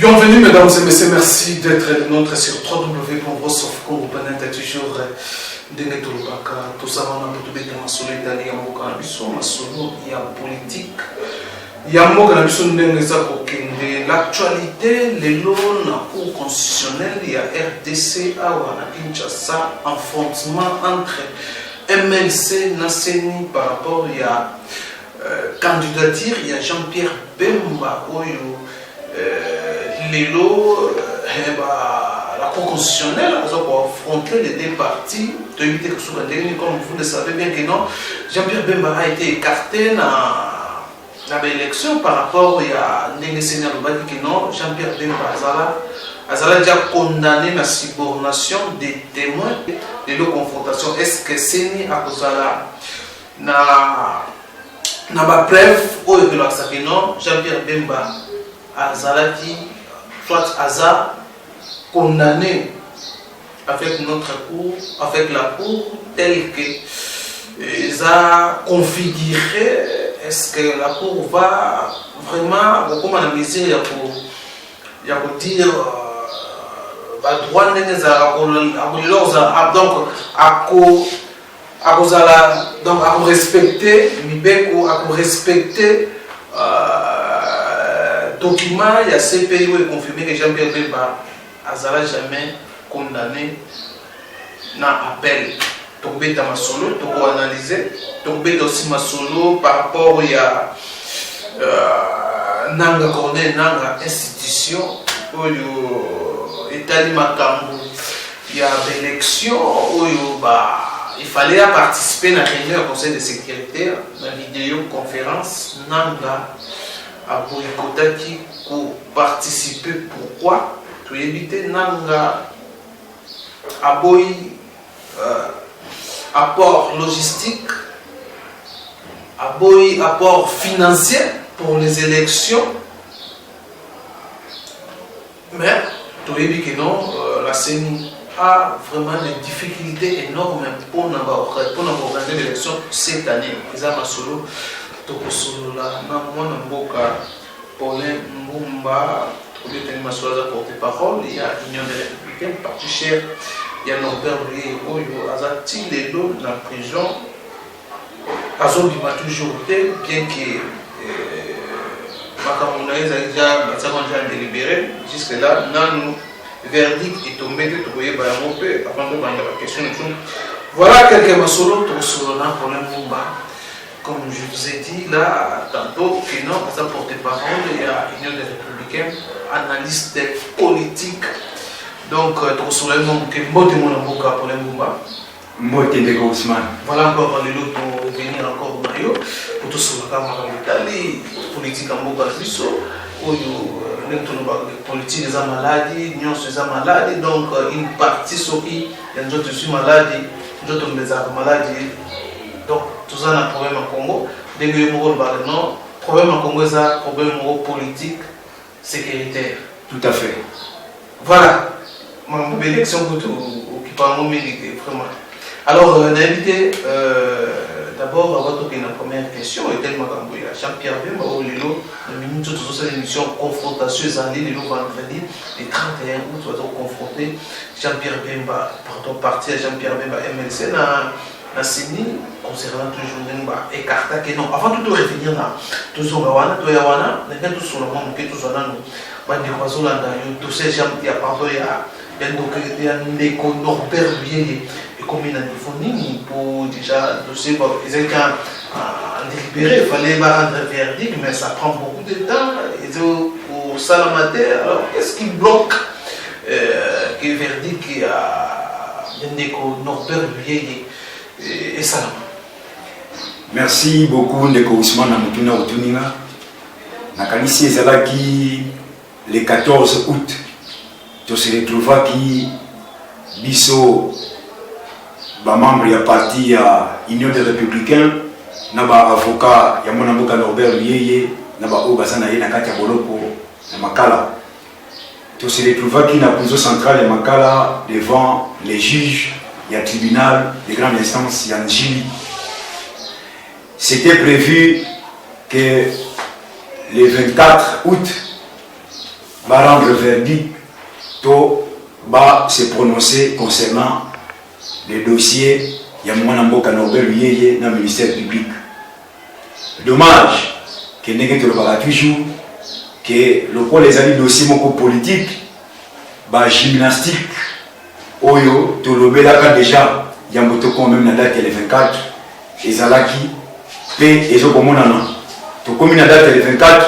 Bienvenue mesdames et messieurs, merci d'être des nôtres sur www.voiceofcongo. toujours ndenge tolobaka tozala na tobeta masolo etali ya mboka na biso, masolo ya politique ya mboka na biso ndenge eza kokende. L'actualité lelo na cour constitutionnelle ya RDC awa na Kinshasa, affrontement entre MLC na CENI par rapport ya candidature ya Jean-Pierre Bemba oyo lelo la cour constitutionnelle a affronté les deux partis de éviter que soit comme vous le savez bien que non, Jean-Pierre Bemba a été écarté dans l'élection par rapport à Ndenge Seigneur que non, Jean-Pierre Bemba a déjà condamné la subornation des témoins de la confrontation. Est-ce que Seni a causé na ba preuve ou que non, Jean-Pierre Bemba Azalaki, soit Aza, condamné avec notre cour, avec la cour, telle que ils a configuré. Est-ce que la cour va vraiment, comme on a misé, il y a pour dire, droit donc à respecter, à respecter document, il y a CPI où est confirmé que Jean-Pierre Bemba n'a jamais condamné dans appel. Tombé dans ma solo, tu peux analyser. Tombé aussi ma solo par rapport à Nanga Cornet, Nanga institution, où il y a il y a l'élection, où il fallait participer à la réunion du conseil de sécurité, dans la vidéoconférence, Nanga a boycotté pour participer. Pourquoi? Pour éviter Nanga a apport logistique, apport financier pour les élections. Mais pour éviter que non, la CENI a vraiment des difficultés énormes pour organiser l'élection cette année. Ils ont solo. Tokosolola na mwana mboka Paulin Mbumba obetani masolo porte-parole ya Union des Républicains, parti cher ya Norbert Lié oyo azati lelo na prison azobima toujours te, bien que makambo na déjà bataka délibéré jusque là nanu verdict est tombé de tokoyeba yango mpe avant de banda la question. Voilà quelques masolo tokosolola Paulin Mbumba. Comme je vous ai dit là, tantôt, que non, ça porte-parole, il y a Union des Républicains, analyste politique. Donc, tout le monde qui est mot de mon avocat pour les Mumba. Voilà encore les autres pour venir encore au Mario, pour tout ce que l'Italie, politique en Boga Bisso, où les politiques sont malades, l'Union est malade, donc une partie sur qui, il y a d'autres qui sont malades, d'autres qui sont malades. Donc, tout ça, un problème au Congo. Dès que nous avons problème au Congo, c'est un problème politique, sécuritaire. Tout à fait. Voilà. Mon élection qui parle mérité, vraiment. Alors, on a invité d'abord à votre première question. Et tellement Jean-Pierre Bemba, le ministre de l'émission Confrontation, le vendredi, le 31 août, on va confronter Jean-Pierre Bemba, pardon, parti à Jean-Pierre Bemba, MLC, la CENI concernant toujours Nemba écarta que non avant de revenir là toujours wana to ya wana na tout sur le monde que tout ça nan ba de kwazo là dans dossier Jean-Pierre pardon ya donc Ndeko Norbert Lié et comme il a dit pour déjà dossier ils étaient délibéré, il fallait rendre un verdict mais ça prend beaucoup de temps et pour Salamater. Alors qu'est-ce qui bloque que le verdict qui a Ndeko Norbert Lié et ça. Merci beaucoup Ndeko Ousmane Namutuna Otuninga. Nakanisi ezalaki le 14 août. Tu se retrouva qui biso ba membre ya parti ya Union des Républicains na ba avocat ya mwana mboka Norbert Lié na ba obasana ye na kati ya boloko na Makala. Tu se retrouva qui na prison centrale ya Makala devant les juges. Il y a un tribunal de grande instance, il y a un Njili. C'était prévu que le 24 août, va rendre verdict, va se prononcer concernant les dossiers Yamouana Mboka Norbert Yeye dans le ministère public. Dommage que nous avons toujours que le poids des amis dossiers politiques, gymnastique, Oyo, Tolobelaka déjà, Yamboto quand même la date le 24, et Zalaki, et Ezokomonana. To comme la date le 24,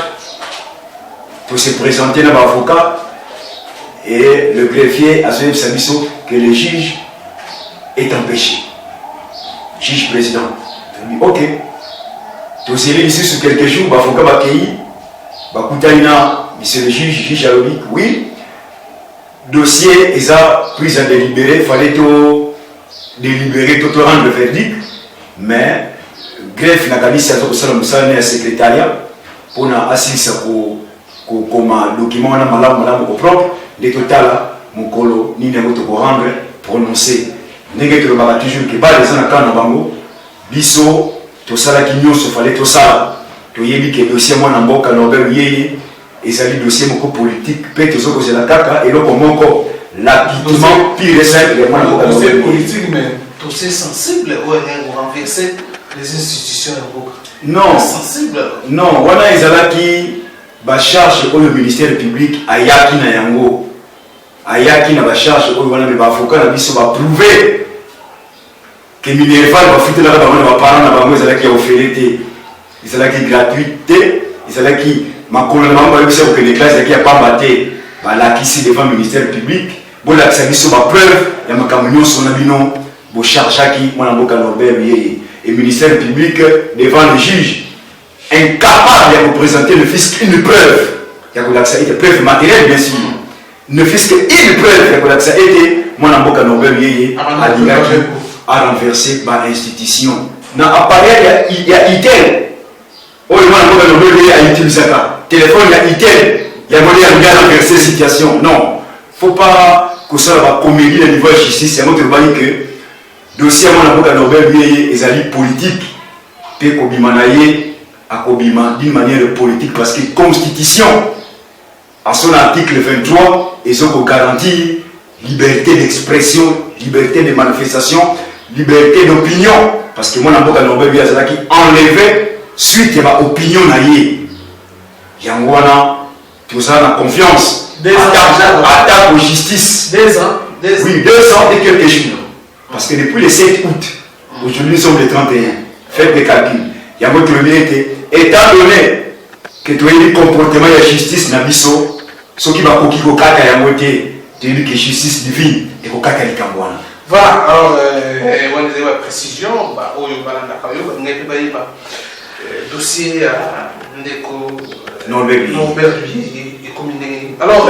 pour se présenter dans l'avocat, et le greffier a souhaité Sabiso que le juge est empêché. Juge président. Ok. Tu serais ici sur quelques jours, l'avocat va accueillir, monsieur le juge Alobi, oui. Dossier, ils ont pris à délibérer, il fallait tout délibérer, tout rendre le verdict, mais greffe n'a qu'à dire que c'est un secrétariat pour assister comme document madame propre, le total, mon colo, ni ne pour rendre prononcé. N'est-ce que le baga toujours que bas les gens à Kanabango, biso, tout ça là qui nous se fallait tout ça, tout y est que dossier moi n'importe Norbert Yeye. Et ça dit dossier politique, peut-être que c'est la caca, et donc encore l'acquittement pire et simple. Dossier politique, mais dossier sensible, ou renverser les institutions. Non, sensible. Non, voilà, ils ont qui charge pour le ministère public, Ayaki na Yango. Ayaki na charge pour le avocat, la mission va prouver que Minerval va foutre là-bas, les parents, ils ont qui offert, ils ont qui gratuité, ils ont qui. Ma collègue m'a que les classes qui a pas batté la ici devant le ministère public bon la service ma preuve il y a ma camion son abino bon charge qui mon avocat Norbert Yeye et ministère public devant le juge incapable de représenter le fisc une preuve il y a que ça été preuve matérielle bien sûr ne fisc une preuve il y a que ça été mon avocat Norbert Yeye a renversé ma institution dans appareil il y a item oh il m'a Norbert a utilisé ça téléphone, il y a item, il y a moyen de renverser la situation. Non, il ne faut pas que ça va comédie au niveau de la justice. Il y a un autre que le dossier à mon avocat Norbert Yeye est allié politique, peut d'une manière politique parce que la Constitution, à son article 23, ils ont garanti liberté d'expression, liberté de manifestation, liberté d'opinion. Parce que mon avocat Norbert Yeye a enlevé suite à ma opinion. Yangwana, tout ça dans confiance. Attaque aux justice. 2 ans. Oui, 2 ans et quelques jours. Parce que depuis le 7 août, aujourd'hui nous sommes le 31, faites des calculs. Yango Tulomité, étant donné que tu as eu le comportement de la justice, Nabiso, ce qui va coquiller au kaka Yangoté, tu as dit que justice divine et au kaka Likambwana. Voilà, alors, on a des précisions, dossier Norbert et communé. Alors,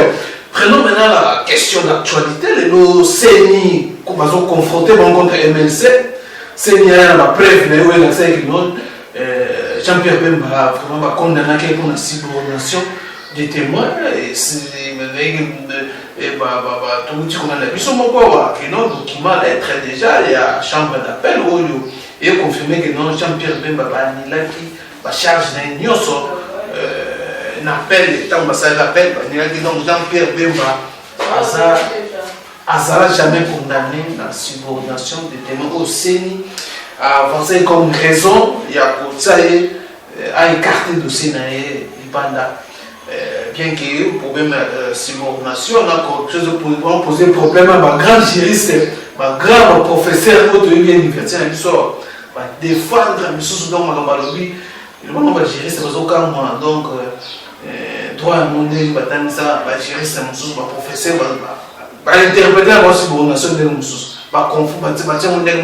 prenons maintenant la question d'actualité. Les CENI qui sont confrontés contre MLC, CENI a la preuve, mais où est Jean-Pierre Bemba vraiment condamné pour la subordination des témoins. Et c'est tout qu'on a vu sur mon corps, que non, document lettre déjà, il y a chambre d'appel où il est confirmé que non, Jean-Pierre Bemba a la charge d'un nyoso. N'appelle, tant que ça l'appelle, donc Jean-Pierre Bemba n'a jamais condamné la subordination des témoins au CENI, a avancé comme raison, il y a pour ça a écarté le dossier Libanda. Bien qu'il y ait un problème de subordination, on a quelque chose pour poser problème à ma grande juriste, ma grande professeur de l'université, qui défendre la mission de ma lobby. Le monde va gérer ces réseaux comme moi, donc droit à mon nez, va gérer ces monstres, va professeur, va interpréter la subordination des monstres, va confondre, va dire mon nez,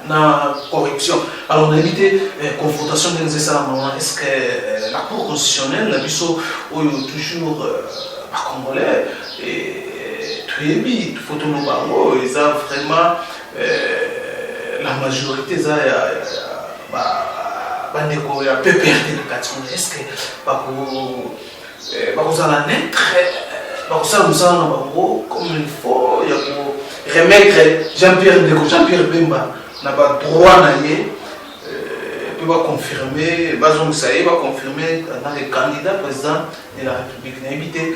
na corruption. Alors on a évité confrontation des moment. Est-ce que la Cour constitutionnelle, la mission toujours par Congolais, et Tuébi, Photo Nobango, ils ont vraiment la majorité, ils ont il y a peu perdu de 4 ans. Est-ce que vous allez naître comme il faut, il y a remettre Jean-Pierre Bemba n'a pas droit d'aller peut pas confirmer, Bazoum Saïe va confirmer dans les candidats présidents de la République. N'invité,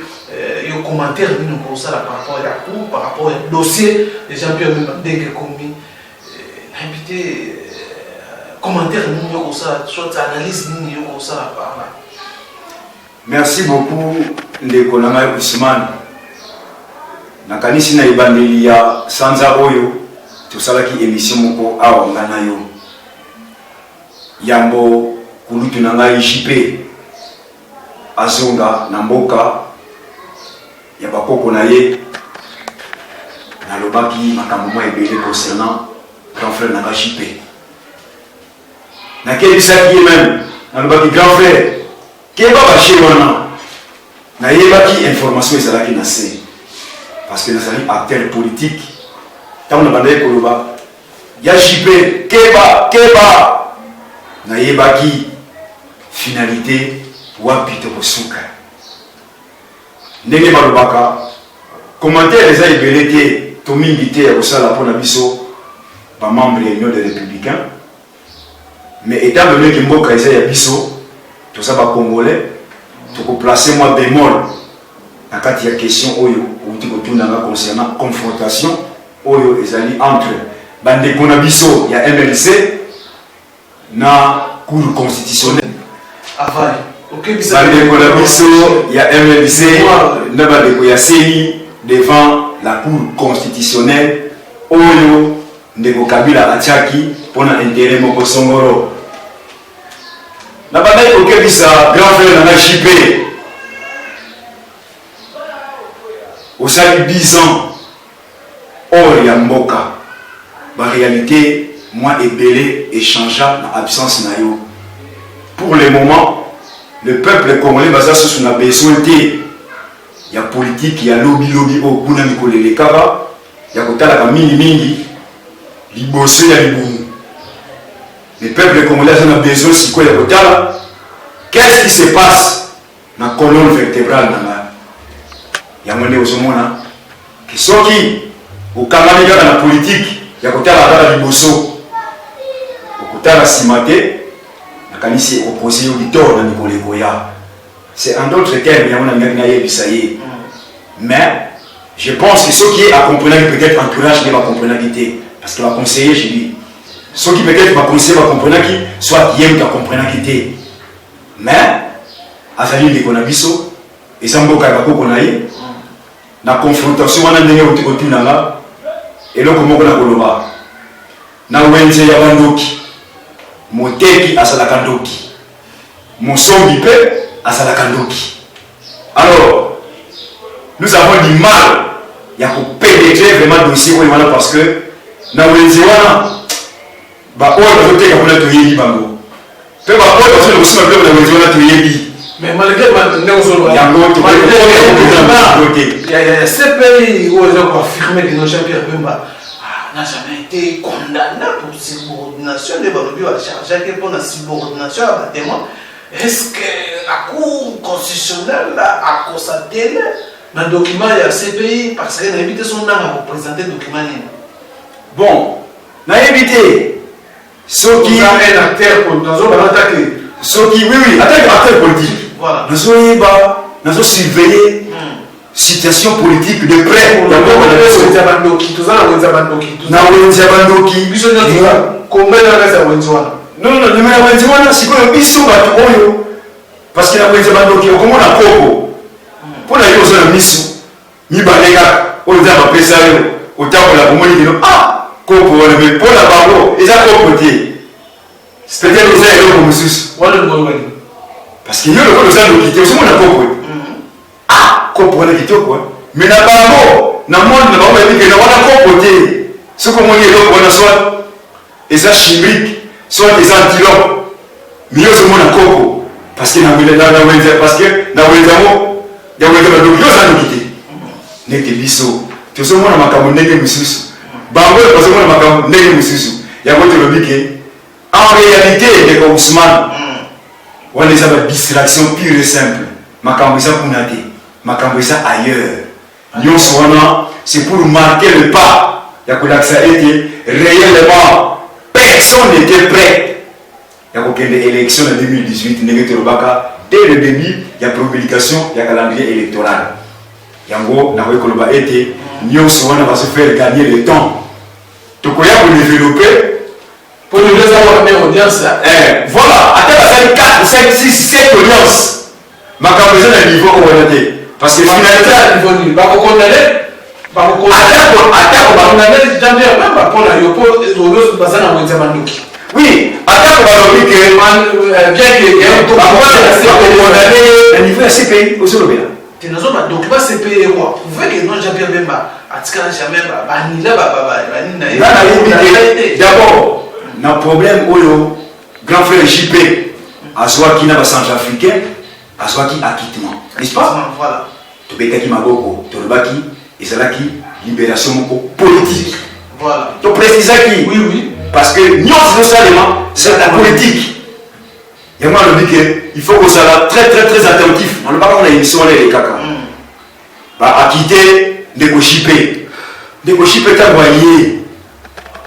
il y a un commentaire pour ça par rapport à la cour, par rapport au dossier de Jean-Pierre Bemba commis. N'invité, commentaire pour ça, soit analyse pour ça par là. Merci beaucoup, Ndekolanga Ousmane. Nakanisi na ibandeli ya Sanza Oyo, tosalaki émission moko awa ngana yo. Yambo kulutu na ngai JP azonga na mboka ya bakoko na ye nalobaki makambo mwa ebele concernant grand frère na ngai JP. Nakebisaki ye même nalobaki grand frère keba bache wana nayebaki information ezalaki na se parce que nazali acteur politique ntango na banda ye koloba ya JP keba nayebaki finalité wapi tokosuka ndenge balobaka commentaire eza ebele te to mingi te ya kosala mpona biso bamembre ya union des républicains mais étant donné ke mboka eza ya biso toza bacongolais tokoplace mwa bémol na kati ya question oyo outi kotundanga concernant confrontation oyo ezali entre bandeko na biso ya MLC na cour constitutionnelle bandeko na biso ya MLC na bandeko ya CENI devant la cour constitutionnelle oyo ndeko Kabila atiaki mpona intérêt moko songoro na bandai kokebisa grand frère na JP osali 10 ans hors ya mboka ba réalité moi ebele échangea na absence na yo. Pour le moment, le peuple congolais baza sous na besoin te ya politique ya lobby o kuna mikolele kaba ya kotala ka mingi liboso ya libumu. Le peuple congolais a besoin siko ya kotala qu'est-ce qui se passe na colonne vertébrale na ya mwende ozomona ki soki okamani kaka na politique ya kotala kala liboso okotala simate nakanisi opposé au litor na mikoleko ya. C'est en d'autres termes ya mona ngaki na yebisaye. Mais je pense que ceux qui a compris peut-être entourage ne va comprendre qui parce que va conseiller je dis ceux qui peut-être va conseiller va comprendre qui soit qui aime comprendre qui mais azali de konabiso et ça mboka ba ko naye na confrontation wana ndenge otunanga eloko moko na koloba na wenze ya bandoki moteki asalaka ndoki mosombi pe asalaka ndoki. Alors nous avons du mal à pénétrer vraiment le dossier parce que na wenze wana ba oyo toteka kuna toyebi bango pe ba oyo tozali kosima pe na wenze wana toyebi. Mais malgré ces pays où ils ont affirmé que Jean-Pierre Bemba n'a jamais été condamné pour subordination de Balobi à charger pour la subordination à bâtiment. Est-ce que la Cour constitutionnelle a constaté dans le document il y a ces pays parce qu'elle a évité son nom à représenter le document? Bon, n'a évité ceux qui ont un acteur pour nous attaquer. Ceux qui, oui, acteur politique. Voilà. Nous avons surveillé situation politique de près. Parce que parce que nous le quitter aussi mon ah comprendre quitter quoi mais na bango na monde na bango que na wana côté ce que moi on a soit et ça chimique soit des antilopes mais yo mon coco parce que na wenza parce que na wenza mo ya wenza ba dokyo za quitter neke biso to so mona makambo ndenge misusu bango parce que mona makambo ndenge misusu ya ko te lobike en réalité de Ousmane on les a une distraction pure et simple. Makambisa Kunate, Makambisa ailleurs. C'est pour marquer le pas. Il y a que ça a été réellement. Personne n'était prêt il y a aucune élection en 2018, dès le début, il y a promulgation, il y a calendrier électoral. Yango, na koloba été, nous va se faire gagner le temps. Donc, il y a pour développer. Pour nous avoir la même audience. Voilà, à tel 4, 5, 6, 7 audiences. Ma besoin d'un niveau orienté. Parce que finalité à niveau niveau. Pas qu'on allait. Pas qu'on allait. Jamais même pour l'aéroport, l'audience basée dans le Mandoki. Oui, attends, on va dire que bien qu'il y ait un niveau de CPI au Solobéa. Tu n'as pas donc pas CPI quoi. Vous voyez que non j'ai bien même à Tikana jamais ni là d'abord, na problème au grand frère JP à soit qui n'a pas centrafricain, à soit qui acquittement. N'est-ce pas? Voilà. Tu peux qui maboko, tu le baki et c'est là qui libération politique. Voilà. Tu précises qui? Oui oui. Parce que nous c'est la politique. Et moi, je dis qu'il faut qu'on soit très attentif. On ne va pas qu'on ait une soirée les caca. À quitter des cochipés. Des cochipés t'envoyer.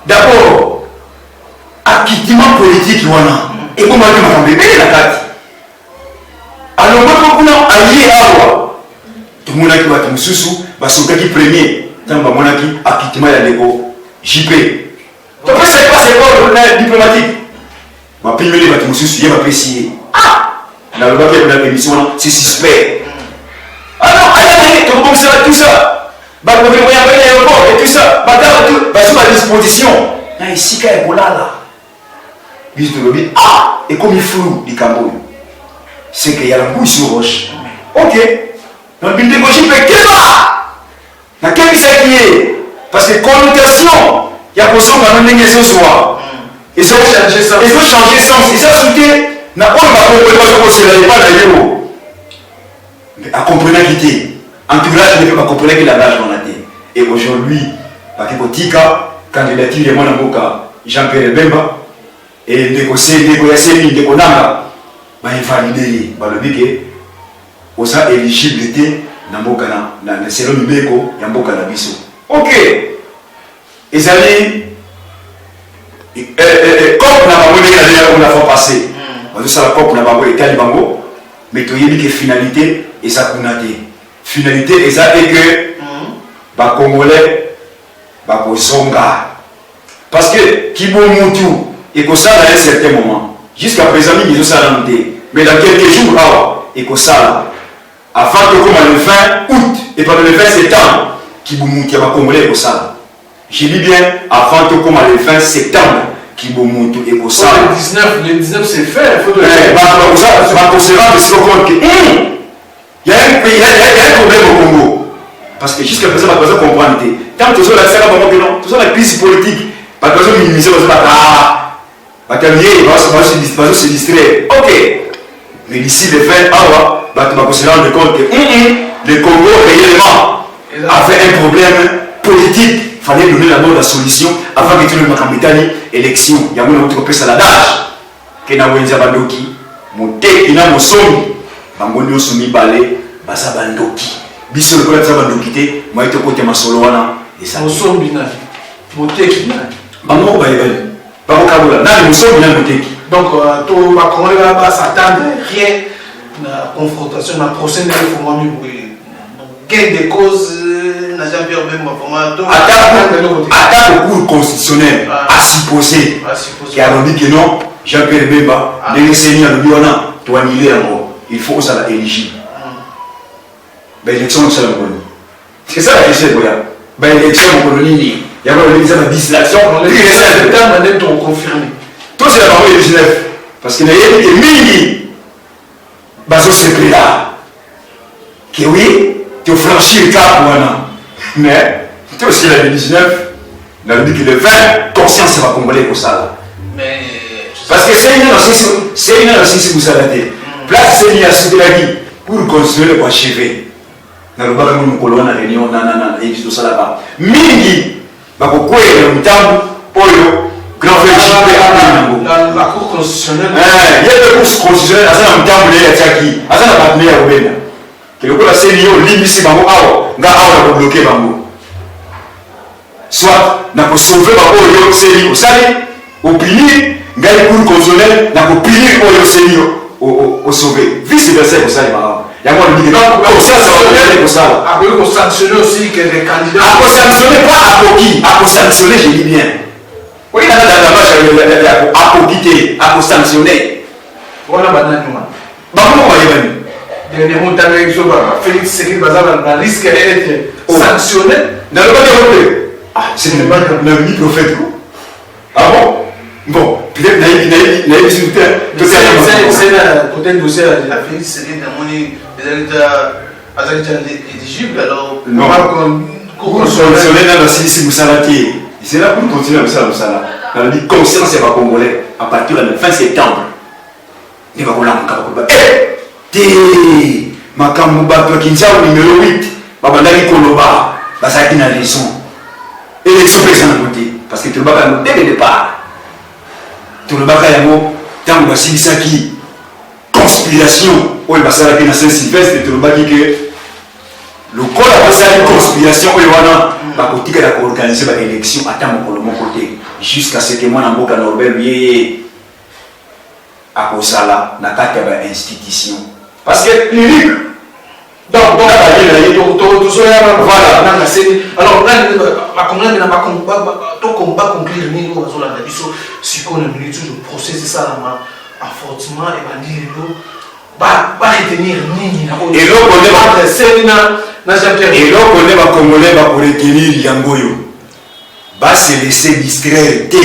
D'abord, acquittement politique, voilà. Et comment tu m'as bébé la carte. Alors, moi, quand on a allié à moi, tout le monde a qui va te moussou, va sauter qui premier. Tant que mon qui acquittement, il y a des JP. Donc, c'est pas le diplomatique. Ma prime les bâtiments il va apprécier. Ah! Dans le bac de l'émission, c'est suspect. Ah non, allez, tout le monde sera tout ça. Bah, vous voyez l'aéroport et tout ça. Bah, tout, bah, sous ma disposition. Là, ici, quand il y a là. Bis de l'objet. Ah! Et comme il flou du Cameroun, c'est qu'il y a la bouille sur roche. Ok. Dans le but de gauche, il fait quel va? Dans quel c'est qui est? Parce que connotation, il y a pour ça qu'on a une négation soit. Ils ont changé sens. Ils ont ajouté, n'a pas de mais à comprendre qui en tout cas, je ne peux pas comprendre que la nage dans la tête. Et aujourd'hui, parce que Tika, candidature de mon Jean-Pierre Bemba, et négocier, Nanga, va invalider, va le dire que, aux éligibilité, dans le selon Mibeko, il y a Mboka na biso. Ok. Ils allaient. Comme on a fait passer, ça la COP n'a pas été bango, mais tu as dit que finalité et ça kunate. Finalité et ça est que les Congolais vont zonga. Parce que qui bon moutou et que ça à un certain moment. Jusqu'à présent ils ont ça mais dans quelques jours et que ça avant que comme le 20 août et pas le 20 septembre qui bon moutou va Congolais que ça. Je dis bien avant que comme le 20 septembre qui bon monte et pour ça le 19 c'est fait, il faut de il y a un problème au Congo parce que jusqu'à présent pas besoin de comprendre tant que tu as la que non tu as la crise politique pas besoin de minimiser pas terminer va se distraire ok mais d'ici le 20 ans tu vas se rendre compte que le Congo réellement avait un problème politique. Il fallait donner d'abord la solution avant que tu ne mettes élection. Il y a un autre ça l'adage. Que na wenza bandoki, moteki na mosomi, bangono somi balé, basa bandoki. Biso le kola bandoki te, moi ito kote masolo wana et ça. Mosomi na, moteki na. Bango baïbel. Bango kabula, na mosomi na moteki. Donc to ba komole ba s'attendre rien na confrontation na procès de réforme mi gain de cause. Attaque au cours constitutionnel à supposer qu'il a dit que non, Jean-Pierre Bemba, il faut que ça soit éligible. L'élection, c'est ça la question. L'élection, il y a une distraction. Les confirmé. Tout c'est la parole de 19. Parce qu'il y a des mini c'est là. Que oui, tu franchis le cap. Mais, tu aussi la 19, on a dit que le 20, conscience va combler pour ça. Mais. Parce que c'est une assise vous savez. Place c'est une assise de la vie pour construire le achever. Dans le bac, nous colons la réunion, et tout ça là-bas. Mingi, va quoi le temps pour le grand frère la cour constitutionnelle. Il y a des cours constitutionnelles, à ça, on temps pour les Tchaki, à ça, on va tenir au Bénin. Que le la CNIO limite bango awa bloquer bango soit na ko sauver bango yo CNIO sali au pili ngai cour constitutionnel na ko punir oyo senior au sauver vice versa ko sala ba ya moi dit que ça va ça après on sanctionner aussi que les candidats à sanctionner pas à qui à sanctionner je dis bien oui dans la marche à quitter à sanctionner voilà banane moi ba comment va y venir dernier montant élection Félix Sekedi bazala na risque d'être sanctionné dans le cas ah c'est le ni prophète ah bon peut-être naïf sur terre c'est la côté dossier la Félix Sekedi na moni éligible alors non pour sanctionner dans la si Moussalati c'est là pour continuer à ça dans la conscience va congolais à partir de fin septembre il va kolanga te makambo bato kinzao numéro 8 babandaki koloba bazaki na raison élection président côté parce que tolobaka yango dès le départ tolobaka yango ntango basilisaki conspiration oyo basalaki na Saint-Sylvestre tolobaki ke lokola basali conspiration oyo wana bakotikala koorganize baélection ata mokolo moko te jusqu'à ce que mwana mboka Norbert Yeye akosala na kati ya bainstitution parce que lyrique donc voilà alors combat conclure nini bazolanda biso sikoyo na minute de procès ça na affrontement et bandilo ba retenir nini na oyo eloko ne ba sena na Jean-Pierre eloko ne ba congolais ba retenir yangoyo ba se laisser distraire te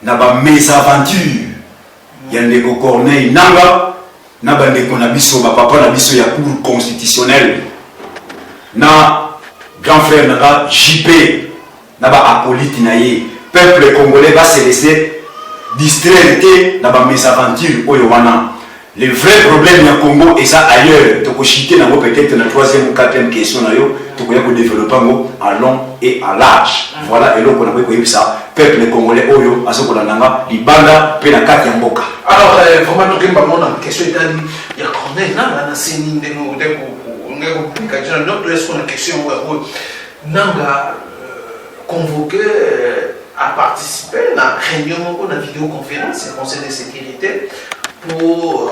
na ba mésaventure ya ndeko Corneille Nanga na bandeko na biso ba papa na biso ya cour constitutionnelle na grand frère na JP na ba acolyte na ye peuple congolais va se laisser distraire te na ba mésaventure oyo wana le vrai problème ya Congo est ça ailleurs to ko chiter na peut-être na troisième ou quatrième question na yo to ko ya ko développer ngo à long et à large voilà et loko na ko yebisa peuple congolais oyo asokola nanga libanda pe na kati ya mboka alors vraiment to kemba mona question etali ya Corneille nanga na seni ndeko ngeko complication notre est une question oyo nanga convoqué à participer à la réunion de la vidéoconférence du Conseil de sécurité pour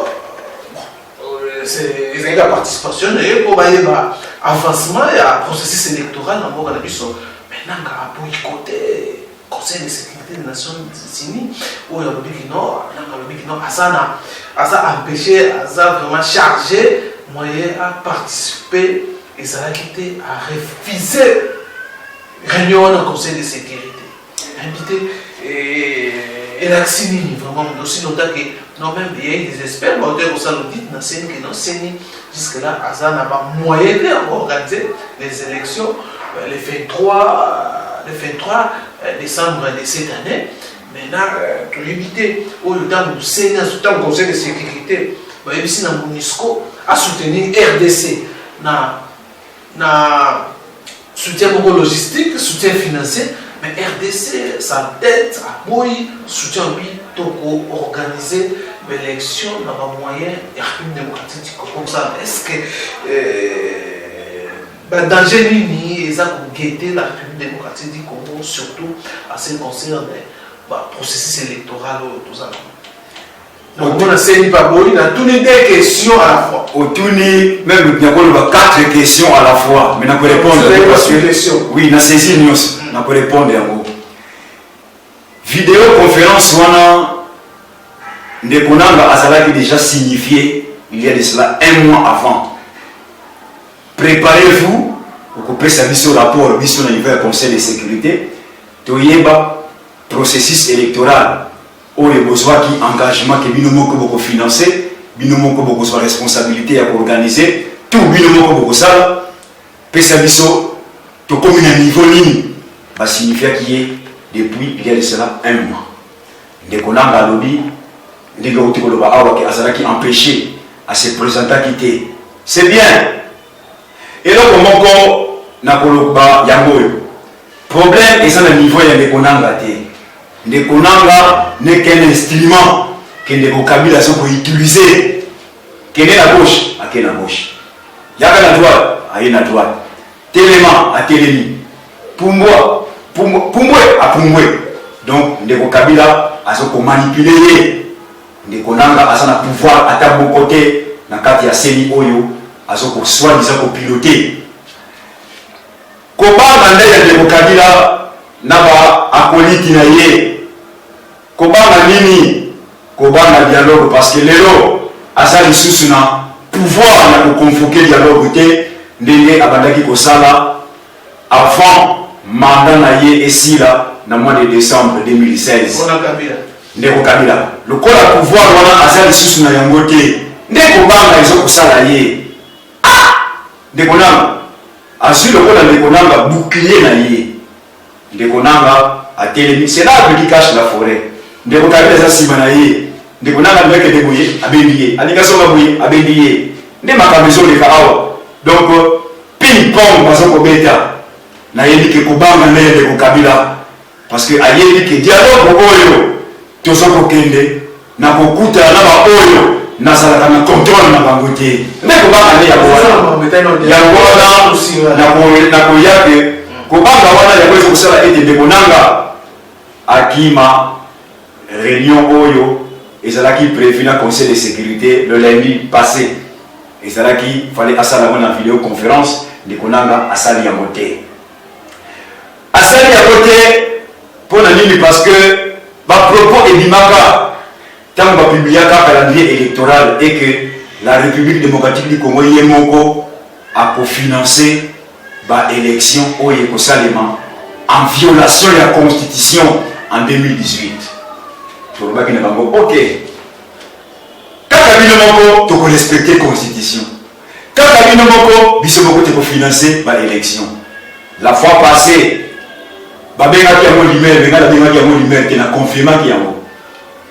la participation et pour l'avancement et le processus électoral dans le Bisso. Maintenant, pour boycotter le Conseil de sécurité des Nations Unies, où il y a le Bikino, Asana a empêché, a vraiment chargé moyen à participer et ça a quitté à refuser la réunion du Conseil de sécurité. Invité et la CINI, vraiment, aussi longtemps que non, même il y a des experts, mais on s'en dit, dans la CINI, jusque-là, Azan n'a pas moyen d'organiser les élections le 23 décembre de cette année. Maintenant, pour éviter, au temps où CINI, au temps Conseil de sécurité, ici dans MONUSCO, a soutenu RDC, na soutien logistique, soutien financier. Mais RDC, sa tête a boy, soutien lui, pour organiser l'élection dans un moyen de la République démocratique comme ça. Est-ce que danger ni ils ont guetté la République démocratique du Congo, surtout à ce qui concerne le processus électoral tout ça. Donc on a saisi pas boy, on a tourné des questions à la fois. On tourne même bien 4 questions à la fois, mais on peut répondre. Oui, on a saisi news. On peut répondre à vous. Vidéoconférence, Ndekonanga Azalaki déjà signifié il y a de cela 1 mois avant. Préparez-vous pour couper sa mission rapport, mission au niveau du Conseil de sécurité. Toyeba processus électoral. Où il y a besoin qui engagement que binomo ko boko financer, binomo ko boko soit responsabilité à organiser, tout binomo ko boko ça. Pesa biso to comme un niveau ligne. Va signifier qu'il y a depuis il y a de cela 1 mois. Ndekonanga lobby, ndeko koloba awa ki azalaki empêché à se présenter à quitter. C'est bien. Et là comment ko na koloba yango. Problème est ça le niveau ya ndekonanga te. Ndekonanga n'est qu'un instrument que Ndeko Kabila peut utiliser. Qu'il est à gauche, à quelle à gauche. Yaka à droite, à une à droite. Téléma à télémi. Pumbwe à Pumbwe. Donc Ndeko Kabila azoko manipuler ndeko nanga aza na pouvoir ata bon côté na kati ya seni oyo azoko soi-disant ko piloter kobanga nde ya ndeko Kabila na ba akoliti na ye kobanga nini kobanga dialogue parce que lelo aza lisusu na pouvoir na koconvoquer dialogue te ndenge abandaki kosala avant mandat na ye esila na mois de décembre 2016 ndeko Kabila lokola pouvoir wana aza lisusu na yango te ndeko banga ezokosala ye ndeko nanga azwi lokola ndeko nanga bouclier na ye ndeko nanga atelemi c'est là qui cache la forêt ndeko Kabila eza nsima na ye ndeko nanga ndeke de boye abendi ye alinga songa boye abendi ye nde makambo ezoleka awa donc ping pong bazokobeta nayebi ke kobanga nde ndeko Kabila parce que ayebi ke dialogue oyo tozokokende na kokutana na baoyo nazalaka na contrôle na bango te nde kobanga nde yango wana na koya ke kobanga wana yango ezokosala ete ndeko nanga akima réunion oyo ezalaki prévu na conseil de sécurité le lundi passé ezalaki fallait asala na vidéoconférence ndeko nanga asali yango te asali yango te mpona nini parce que bapropos ebimaka ntango bapubliaka calendrier électoral et que la République démocratique du Congo ye moko akofinancer baélection oyo ekosalema en violation de la constitution en 2018 tolobaki na bango ok kaka bino moko tokorespecte constitution kaka bino moko biso moko tokofinancer baélection la fois passée babengaki yango limaire benga babengaki yango limaire te na confirmaki yango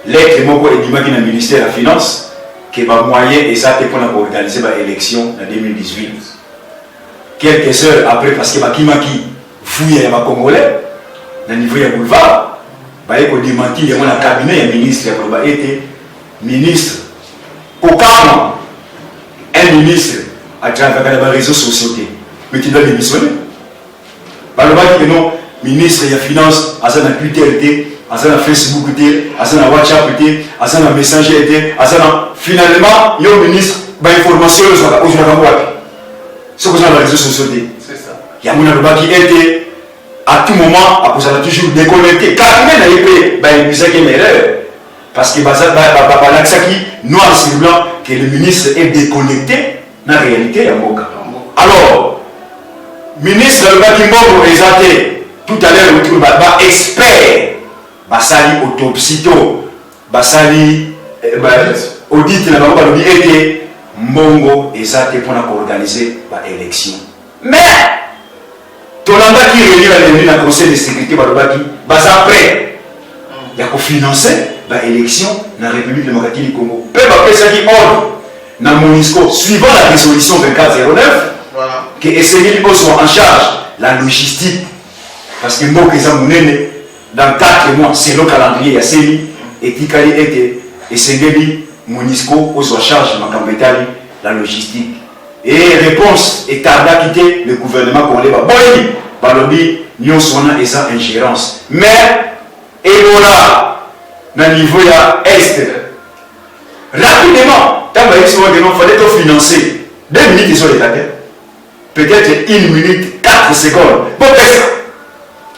lettre moko ebimaki na ministère ya finance ke bamoyen eza te mpona koorganize baélection na 2018 quelques heures après parce que bakimaki fuya ya bacongolais na niveau ya boulevard baye kodémentir yango na cabinet ya ministre ya koloba ete ministre kokama un ministre atravaka na baréseau sociaux te mais tu dois démissionner balobaki ke non ministre ya finance aza na Twitter te aza na Facebook te aza na WhatsApp te aza na Messenger te aza na finalement yo ministre bainformation ozwaka ngo wapi soki oza na baréseau sociaux te yango nalobaki ete à tout moment akozala toujours déconnecté car même na ye mpe bayebisaki une erreur parce que balakisaki noir sur blanc que le ministre est déconnecté na réalité ya mboka alors ministre alobaki mbongo eza te tout à l'heure autour baexpert basali autopsie to basali audit na bango balobi ete mbongo eza te mpona koorganize baélection mais tolandaki réunir na conseil de sécurité balobaki baza prêt ya kofinancer baélection na République démocratique du Congo mpe bapesaki ordre na MONUSCO suivant la résolution 2409 que esengeli ozwa en charge la logistique parce que mboka eza monene dans 4 mois selon calendrier ya seni etikali ete esengeli MONUSCO ozwa charge makambo etali la logistique et réponse etardaki te le gouvernement congolais baboyi balobi nyonso wana eza ingérence mais ebola na niveau ya est rapidement ntango bayebisi ngo non fallait tofinancer 2 minutes ezoleka te peut-être 1 minute 4 secondes bopesa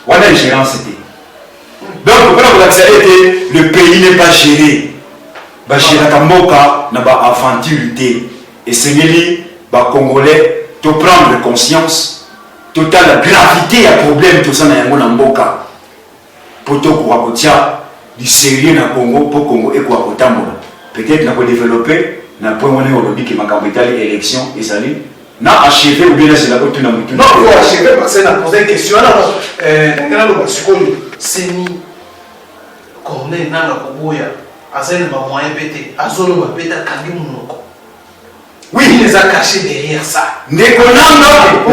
wana ingérence te donc mpona kolakisa ete le pays n'est pas géré bagéraka mboka na baaventure te esengeli bacongolais to prendre conscience total la gravité ya problème toza na yango na mboka po tokoka kotia du sérieux na Congo po Congo ekoka kotambola peut-être na kodévelopper na point wana olobi ke makambo etali élection ezali na achevé ou bien c'est la autre na mutu non faut achever parce que na poser une question alors ngana lo basikoyo seni corner nanga koboya azali ba moyen pété azolo ba pété kangi munoko oui il les a cachés derrière ça Ndekonanga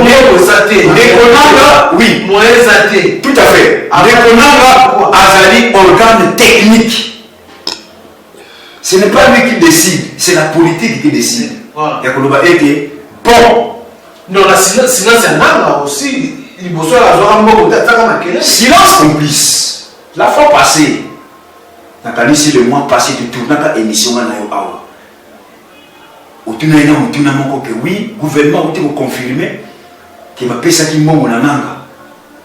oui moyen zaté tout à fait Ndekonanga azali organe technique ce n'est pas lui qui décide c'est la politique qui décide ya koloba ete bon non la silence nanga aussi il bosso la zora mboko tataka makele silence complice la fois passée nakanisi le mois passé tournaka émission na yo awa otuna ina mutuna moko que oui gouvernement ote ko confirmer que ba pesa ki mbongo na nanga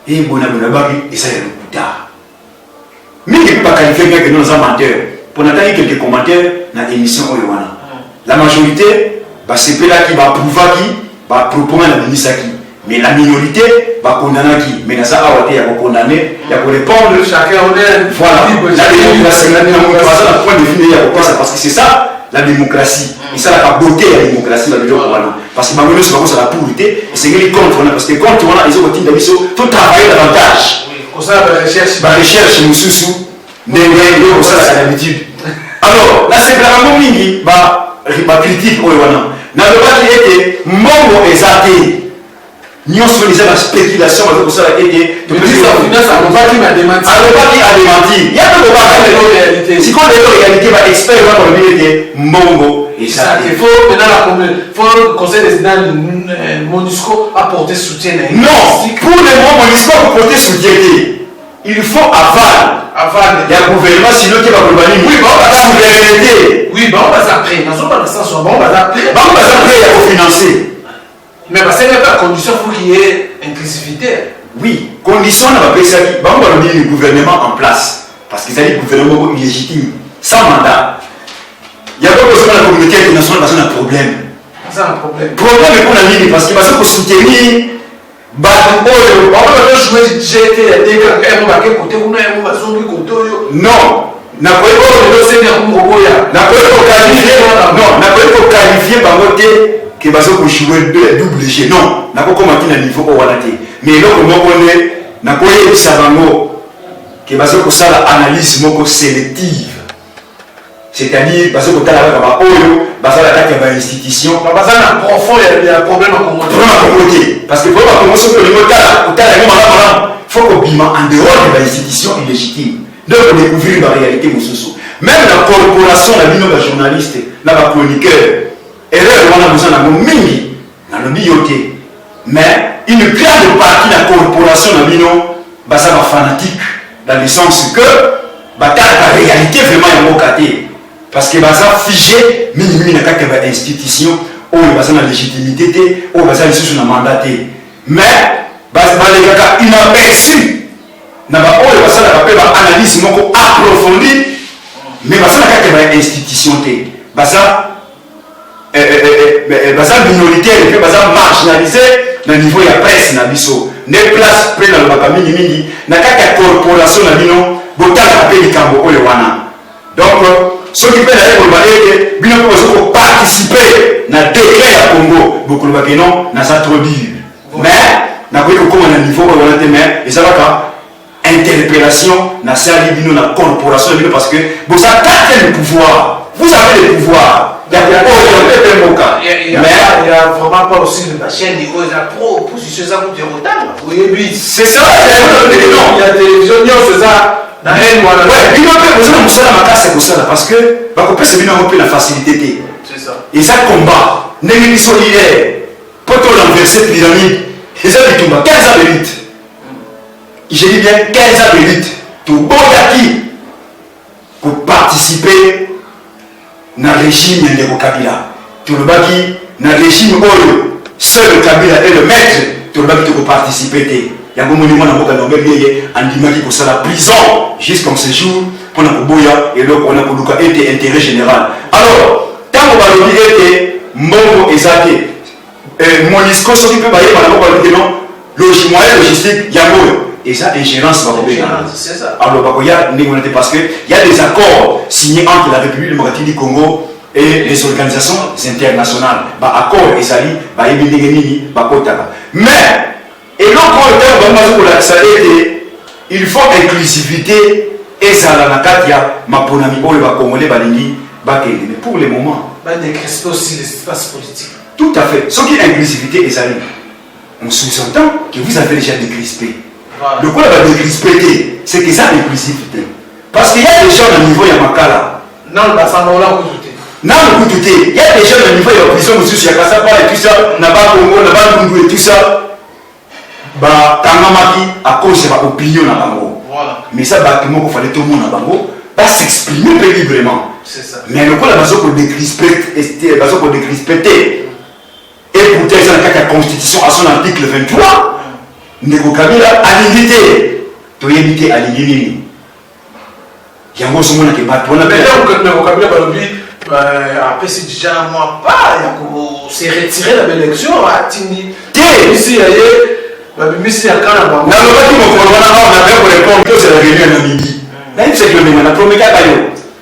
et bona baki esa ya lokuta mingi pa qualifier que nous sommes menteurs pour n'attendre quelques commentaires na émission oyo wana la majorité ba sepela qui ba prouver qui ba proposer la ministre qui mais la minorité va condamner qui mais ça a été condamné il y a pour répondre chacun honnête voilà la démocratie la point de vue parce que c'est ça la démocratie et ça la beauté la démocratie parce que maintenant c'est pas ça la pureté c'est les contre parce que contre on a ils ont continué tout travailler davantage pour ça la recherche mususu ndenge pour ça c'est l'habitude alors là c'est vraiment mingi ba critique oyo wana na le baki ete mbongo ezate nyonso les la spéculation pour ça a été le ministre de la finance a démenti il y a de réalité si qu'on est réalité va expert va dire mbongo et ça il faut maintenant faut conseil président MONUSCO apporter soutien non pour le moment MONUSCO apporter soutien il faut aval il y a gouvernement sinon qui va gouverner oui bon souveraineté oui bon on va s'apprendre dans un sens bon on va s'apprendre il faut financer mais parce que la condition faut qu'il y ait inclusivité. Oui, condition on va passer qui va mettre le gouvernement en place parce que c'est un gouvernement illégitime sans mandat. Il y a pas besoin de la communauté internationale parce qu'on a un problème. C'est un problème. Problème pour la ligne parce qu'il va se soutenir on va jouer GT dès que on va côté on va zombie côté non. Na kwa qualifier par côté que bazo ko jouer double G non na ko comment na niveau ko wana te mais loko moko ne na ko yebisa bango que bazo ko sala analyse moko sélective c'est-à-dire bazo ko tala ba oyo bazala kati ba institution bazala profond il y a problème à commoder parce que pour la promotion que le motala ko tala ngoma faut ko bima en dehors de l'institution illégitime donc découvrir la réalité mususu même la corporation la bino ba journaliste na ba chroniqueur erreur on a besoin d'un mingi dans le bioté mais une grande partie de la corporation de l'Union va fanatique dans le sens que la réalité vraiment est mocatée parce que va figé minimum dans la institution où il va la légitimité où il va sur un mandat mais il a inaperçu na ba oyo va la analyse moko approfondie mais va la institution baza minoritaire et puis baza marginalisé na niveau ya presse na biso ne place pe na lobaka mingi mingi na kati ya corporation na bino botala pe likambo oyo wana donc soki pe na ye koloba ete bino mpe boza koparticipe na décret ya Congo bokoloba ke non naza trop dur mais nakoki kokoma na niveau oyo wana te mais ezalaka interpellation na sali bino na corporation na bino parce que boza kate le pouvoir vous avez le pouvoir. Il y a vraiment pas aussi de la chaîne il y a pro-opposition ça pour dire autant. Oui, c'est ça. Il y a télévision, c'est ça. Parce que c'est la facilité. C'est ça. Et ça combat. N'est-ce pas solidaire. Pour renverser la pyramide. Et ça, il tombe 15 ans de lutte. Je dis bien 15 ans de lutte. Tout bon qui pour participer dans le régime de Kabila. Tout le baki dans le régime oyo seul Kabila est le maître. Tout le baki pour participer. Il y a un monument dans le monde qui pour ça la prison jusqu'en ce jour pour la Boya et donc on a pour été intérêt général. Alors tant qu'on va le dire Mbongo ezate MONUSCO ce qui peut bailler par la non logistique Yango et ça ingérence va revenir. C'est ça. Alors parce que il y a des accords signés entre la République démocratique du Congo et les organisations internationales. Accord ezali mais et il faut inclusivité et ça la katia maponami oyo ba congolais balingi bakende mais pour le moment décrisper aussi l'espace politique. Tout à fait. Ce qui est inclusivité ezali on sous-entend que vous avez déjà décrispé. Voilà. Le quoi va décrisper c'est que ça inclusivité parce qu'il y a des gens au niveau ya makala non ba ça on l'a écouté. Non, écoutez, il y a des gens au niveau de la prison, monsieur Yakasapa et tout ça, Naba Congo, Naba Kundu et tout ça. Bah, Tangamaki, à cause de l'opinion dans Bango. Voilà. Mais ça, bah, tout le monde, il fallait tout le monde dans Bango. pas s'exprimer librement. C'est ça. Mais le coup là, parce qu'on décrisper, et pourtant ils ont la constitution à son article 23, Ndeko Kabila a limité, tu as limité à l'ingénierie. Il y a un gros moment qui bat. Mais là, Ndeko Kabila après c'est déjà un mois pas, il s'est retiré de l'élection à Tindi. Ici, il y a Bimisi à Kanaba. Non, on a fait pour répondre que c'est la réunion en Namibie. Même c'est que le même, on a promis qu'à Bayo.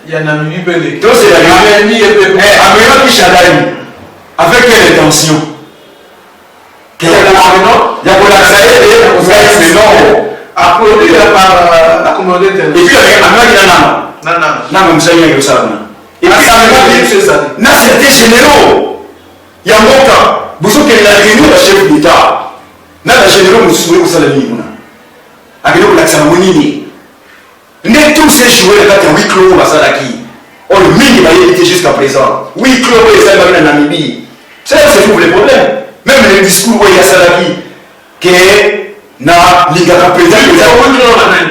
Il y a Namibie Belé. Donc c'est la réunion. Améliore Pichadani. Avec quelle intention? Il y a pour la salle et non. Applaudi par la communauté internationale. Et puis, il y a et puis, na certains généraux, il y a un bon cas. Vous savez que la réunion de chef d'État, na la généraux, vous savez que ça la ligne. Avec nous, la cérémonie. Mais tous ces joueurs, là, huis clos, ça là qui. On le mine, il va y être jusqu'à présent. Huis clos, ça va venir en Namibie. C'est là que se trouvent les problèmes. Même les discours, il y a ça là qui est na l'ingaka président.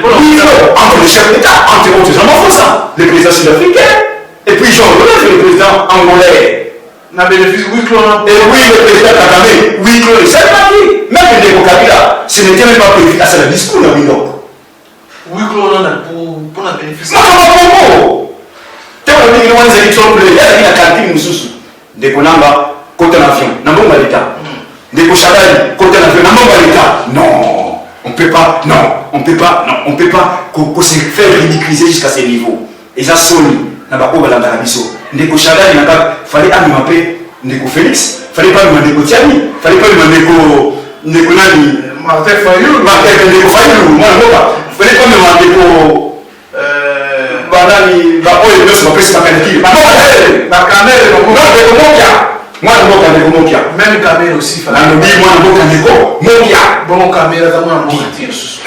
Oui, entre les chefs d'État, entre autres, j'en m'en ça. Le président sud-africain. Et puis Jean Roulet, le président angolais. N'a bénéfice, oui, Claude. Et oui, le président Kagame, oui, Claude. C'est pas lui. Même le Ndeko Kabila, ce n'était même pas prévu à ce discours, là, oui, Claude, pour la bénéfice. Non, non, tu vois, il y a des élections, il y a la cantine, nous sous. Ndeko Namba, côté l'avion, n'a pas l'État. Ndeko Chadali, côté l'avion, n'a pas l'État. Non, on ne peut pas, non, on ne peut pas, non, on ne peut pas se faire ridiculiser jusqu'à ce niveau. Et ça sonne. Nabako balanda biso Ndeko Chadali naka fallait animer Ndeko Félix, fallait pas demander Ndeko Tiani, fallait pas demander Ndeko nani Martin Fayou, Ndeko Fayou, moi ngoka fallait pas demander Ndeko banani ba oyo nyoso ba pesa kanaki ba kamera Ndeko Mokia moi Ndeko Mokia même caméra aussi fallait na lobi moi Ndeko Mokia bon caméra za moi Mokia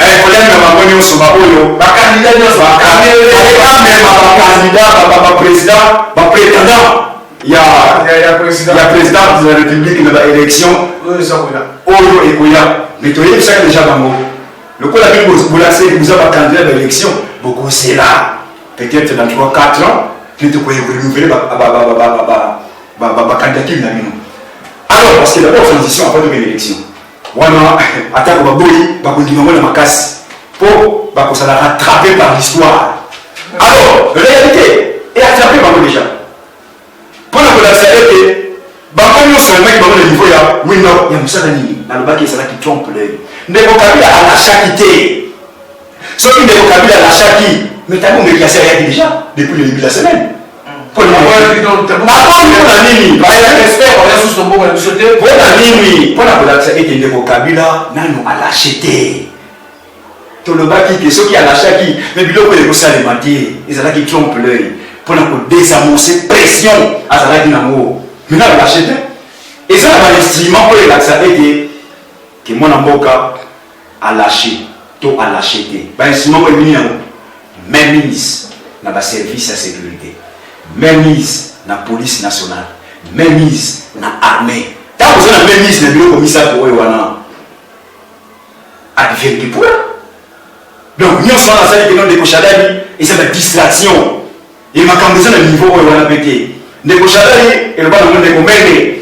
problème na bango nyonso ba oyo ba candidat nyonso ba caméra ba candidat ba président ba prétendant il y a président de la République dans l'élection oyo ekoya mais tu es ça déjà bango le coup la bien vous laissez vous avez candidat à l'élection beaucoup c'est là peut-être dans 3-4 ans que tu peux renouveler ba candidature na bino alors parce que d'abord transition après de l'élection wana atako baboyi bakondima mona makasi po bakosala rattrapé par l'histoire. Alors réalité est attrapé par nous déjà pour la réalité bango nyonso emaki bango na niveau ya wino ya mosala nini nalobaki ezalaki trompe l'œil. Ndeko Kabila alachaki te soki Ndeko Kabila alachaki mais tango ngeki asi ayaki déjà depuis le début de la semaine mpona nini mpona kolakisa ete Ndeko Kabila nano alashe te tolobaki ke soki alachaki mais biloko ekosalema te ezalaki trompe l'œil mpona kodesamorce pression azalaki nango mina alashe te eza na bainstrument oyo elakisa ete ke mwana mboka alashe to alashe te bainstrument oyo ebini yango mainmise na baservice ya sécurité, mainmise na police nationale, mainmise na armée. Tant que vous avez mainmise na bureau commissaire pour eux wana advienne que pour donc nous sommes dans cette économie de Kochadali et c'est une distraction et ma campagne à niveau où on a pété de Kochadali et le bas de Komene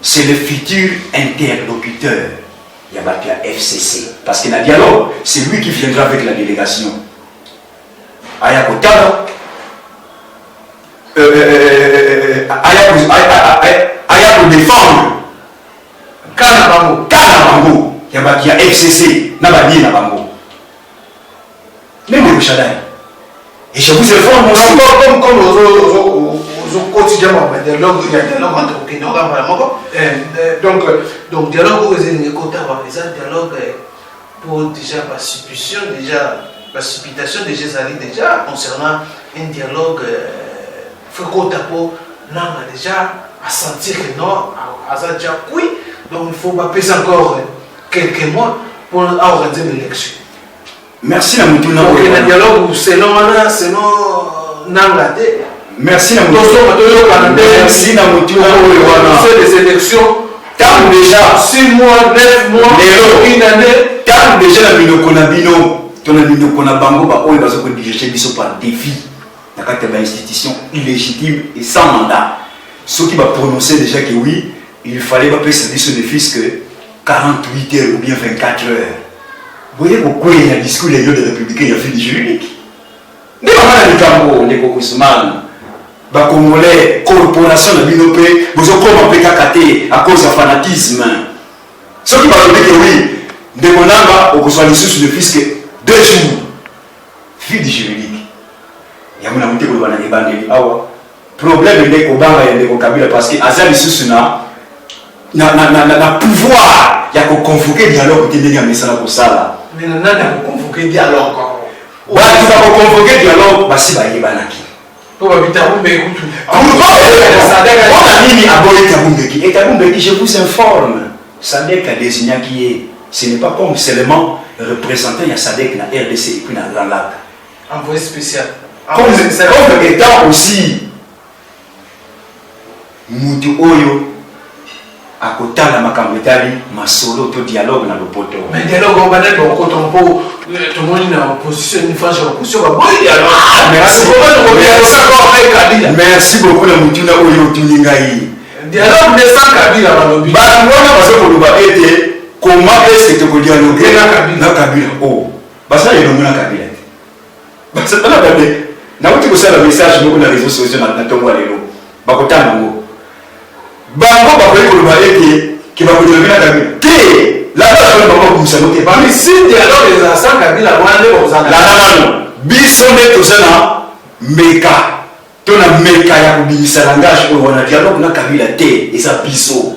c'est le futur interlocuteur. Il y a battu à FCC parce que dans le dialogue c'est lui qui viendra avec la délégation Aya Kotala Aya pour défendre Kanabango il y a battu à FCC n'a pas dit Nabango même le Kochadali et je vous informe aussi comme au quotidien il y a dialogue entre Kenya donc dialogue aux dialogue pour déjà participation déjà concernant un dialogue Foucault-Tapo déjà à sentir que non à déjà oui donc il faut passer encore quelques mois pour organiser l'élection. Merci na mutuna donc le dialogue selon Nangate. Merci na mutuna. Merci na mutuna c'est des élections tant déjà 6 mois 9 mois une année tant déjà na binoko na bino to na binoko na bango ba oyo bazo ko diriger biso par défi dans une institution illégitime et sans mandat. Ceux qui vont prononcer déjà que oui, il fallait pas payer service de fils que 48 heures ou bien 24 heures. Vous voyez pourquoi il y a un discours des républicains, il y a fait du juridique. Mais comment les Cambo, les Ousmane, les Congolais, corporation de l'INOP, vous avez comment PKKT à cause du fanatisme. Ceux qui vont dire que oui, de mon âme, on soit les sources de fils que 2 jours. Fille du juridique. Il y a un monté pour le bandit. Problème est que Kabila parce que Azali Soussou na pouvoir il y a qu'on convoquer dialogue qui est mis pour ça. Mais non, on convoquer dialogue. Tu vas convoquer dialogue, bah si bah il est banaki. Pour habiter à Bumbeki. On a mis à Boye Tabumbeki. Et Tabumbeki, je vous informe, Sadek a désigné qui est. Ce n'est pas comme seulement représentant il y a Sadek na RDC et puis na Grand Lac. Envoyé spécial. Comme étant aussi Moutou Oyo à côté de ma caméra, ma solo to dialogue dans le poteau. Mais dialogue on va être au coton pour tout le monde est en position une fois sur position va bon dialogue. Merci beaucoup la Moutou Oyo Tuningai. Dialogue sans Kabila dans le but. Bah moi parce que va être comment est-ce que tu peux dialoguer na Kabila oh bah ça il est nommé na Kabila. Bah c'est pas la Kabila. Na uti ko sala message beaucoup na réseaux sociaux na tongo lelo. Ba ko tana ngo. Bango ba ko ko ba ete ki ba ko dialoguer na Kabila. Té la ba ko ko musa no te ba mais si dialogue les sans Kabila wande ko za. La biso ne to sana meka. Tona meka ya kubisa langage ko wana dialogue na Kabila té et ça biso.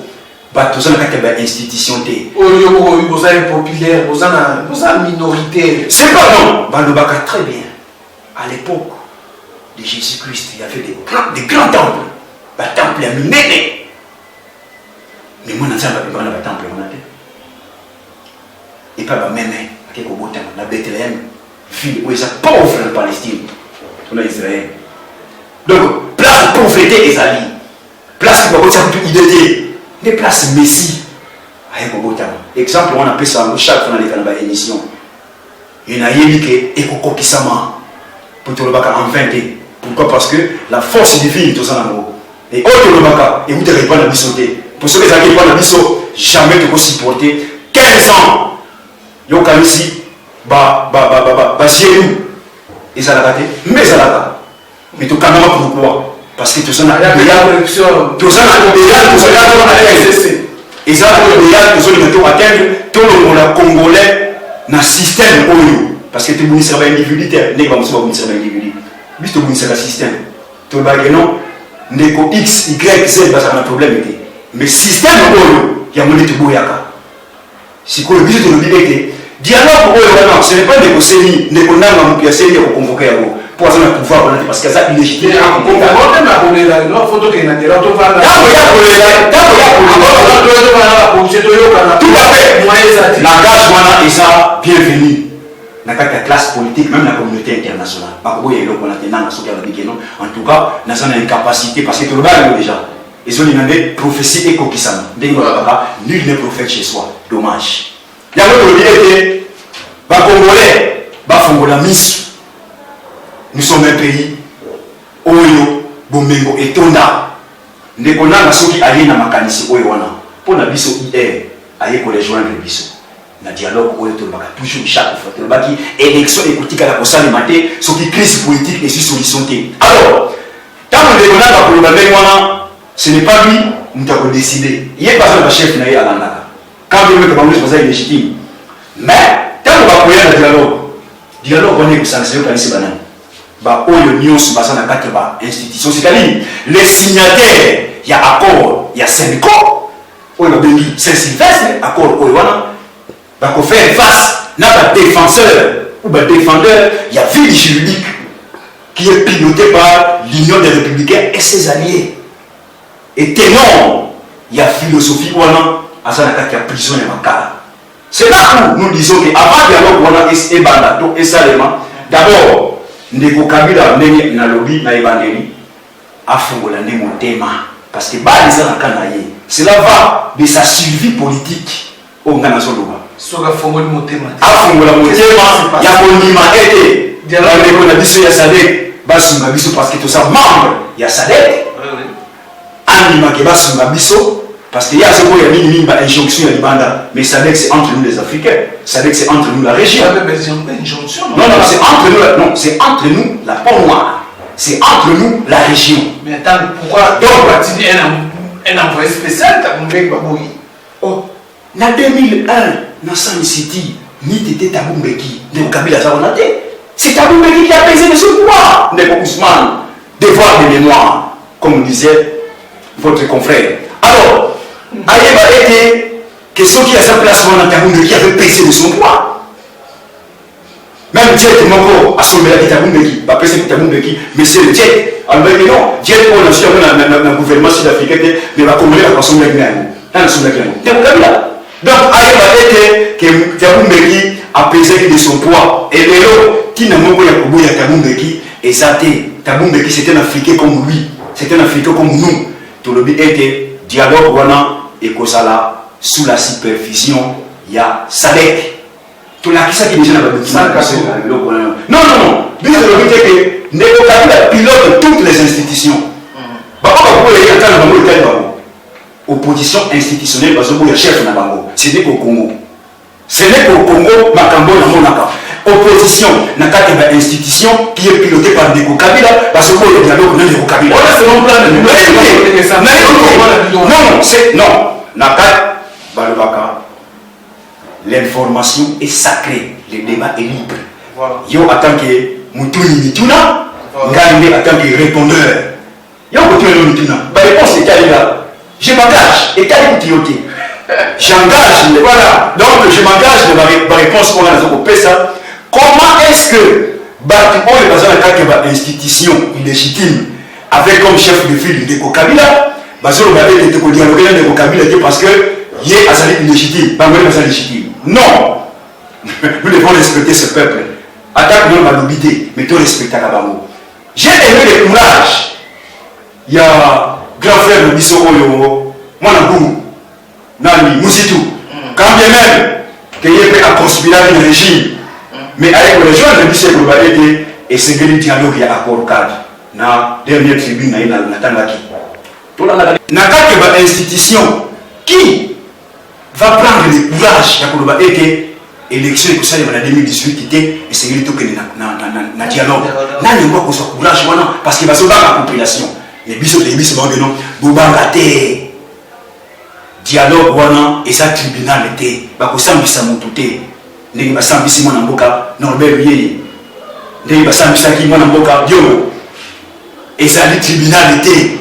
Bah tout ça n'a qu'à institution té. Oh yo vous êtes populaire, vous êtes minorité. C'est pas non. Bah le baka très bien. À l'époque de Jésus-Christ, il y avait des grands temples. Bah temple à miné. Mais moi, je n'ai pas de temple. Et pas de même. Avec au bout de Bethléem, ville où ils sont pauvres en Palestine. On a Israël. Donc, place de pauvreté et Zali. Place qui va être toute idée. Des places Messie. Avec au bout de exemple, on appelle ça chaque fois dans les émissions. Il y en a une qui est Ekokokisama. Pour tout le baka en 20 ans. Pourquoi? Parce que la force divine est tout ça en haut. Et autre le baka, et vous ne devez pas la bissoter. Pour ceux qui n'arrivent pas la bisso, jamais tu peux supporter 15 ans. Yo ici, chez nous. Et ça l'a raté. Mais ça l'a raté. Mais tu as pourquoi? Parce que tout ça n'a rien de tout ça n'a rien de et ça n'a atteindre tout le monde congolais dans le système. Parce que tu es un service individuel, tu es un service individuel. Tu es un système. Tu es un X, Y, Z, c'est un problème. Mais le système, il y a un monde qui est si vous avez dit dialogue, ce n'est pas négocier, ni négocier, ni convoquer pour avoir le pouvoir, parce que ça est illégitime. L'engagement est ça, bienvenue. Dans la classe politique, même la communauté internationale. En tout cas, nous avons une incapacité parce que tout le monde est déjà. Ils ont une prophétie et coquissame. Nul n'est prophète chez soi. Dommage. Il y a l'autre qui est les Congolais, nous sommes un pays Oyo, Bomengo et Tonda. Nous avons ceux qui allaient dans ma canisse Oyoana. Pour la biso IR, aille pour les joindre le biso. Le dialogue Oyo Tolbaka, toujours chaque fois. Tolbaki, élection écoutée à la Kosa le matin, ce qui crise politique et sur solution. Alors, tant que nous avons pour le Bamengwana, ce n'est pas lui, nous avons décidé. Il n'y a pas un chef naïe à l'Anaka. Quand nous avons dit que c'est légitime. Mais, tant qu'on va pouvoir le dialogue, on est que ça ne s'est pas laissé banane. Bah, Oyo Nyons, bah, ça n'a pas de institution. C'est-à-dire, les signataires, il y a accord, il y a syndicat. Oyo Bengi, Saint-Sylvestre, accord, Oyo Wana. Bah, qu'on fait face, n'a pas défenseur ou bah, défendeur, il y a ville juridique qui est pilotée par l'Union des Républicains et ses alliés. Et ténor, il y a philosophie Wana, à ça n'a pas de prison et Makala. C'est là où nous disons qu'avant le dialogue, on a et Banda, donc et Salema, d'abord, Ndeko Kabila ndenge na lobby na evangélie afungola ndenge motema parce que baliza na kanaye cela va de sa survie politique au ngana soloba soka fungoli motema afungola motema ya konima ete ndeko na biso ya Sadek basunga biso parce que tout ça membre il y a SADC anima que basunga biso parce que il y a ce qu'il y a minimum injonction à Libanda mais SADC c'est entre nous les Africains, SADC c'est entre nous la région. Non, c'est entre nous, non, c'est entre nous la peau noire, c'est entre nous la région. Mais attends, pourquoi donc tu dis un envoyé spécial t'as montré Baboui? Oh, en 2001 dans San City ni t'étais Thabo Mbeki de Kabila Zaronate. C'est Thabo Mbeki qui a pesé de ce pouvoir. Nebo Ousmane, devoir de mémoire, comme disait votre confrère. Alors, Ayeba était question qui a sa place dans Thabo Mbeki avait pesé de son pouvoir. Même Dieu Moko a sauvé la Thabo Mbeki, pas pesé de Thabo Mbeki, mais c'est le Dieu. Alors, non, Dieu pour la suite dans le gouvernement sud-africain, mais va commander la façon de donc, Ayeba était que Thabo Mbeki a pesé de son poids. Et Léo, qui n'a pas eu Thabo Mbeki, et ça Thabo Mbeki c'était un Africain comme lui, c'était un Africain comme nous. Tout le but était dialogue et Kosala sous la supervision, il y a SADC. Tout la qui ça qui est déjà dans le non. Le but est que Neko Kabila pilote toutes les institutions. Opposition institutionnelle parce que le chef na bango ce n'est qu'au Congo, ce n'est qu'au Congo makambo na monaka opposition na kati ba institution qui est pilotée par Ndeko Kabila parce que le dialogue na Ndeko Kabila non c'est non na kati balobaka l'information est sacrée, le débat est libre. Yo en tant que Mutuni Mituna Ngande en tant que répondeur yo Mutuni Mituna ba réponse est là. Je m'engage, et quel est le j'engage, voilà. Donc je m'engage de ma réponse pour la ça. Comment est-ce que Batipo est dans une institution illégitime avec comme chef de file Ndeko Kabila, Bazo Babé Ndeko dialoguer Ndeko Kabila parce que il est azali illégitime, Bangolais azali légitime. Non, nous devons respecter ce peuple. Attaque non ma lobité, mais tout respecter Kabango. J'ai aimé le courage. Il y a grand frère de Bisso Oyo, moi Nani, Moussitou, quand bien même qu'il y ait à conspirer le régime, mais avec les gens de Bisso Oyo, et c'est que le dialogue est accord cadre. Na dernière tribune, na Tangaki. Na kake institution qui va prendre le courage pour que l'élection que ça en 2018 était et c'est que na dialogue. Na n'y a pas ce courage parce qu'il va se battre la population. Les bisous de bisous non bobangate dialogue wana et ça tribunal était ba ko sambisa mututé ndenge ba sambisi mwana mboka Norbert Yeye ndenge ba sambisa ki mwana mboka yo et ça le tribunal était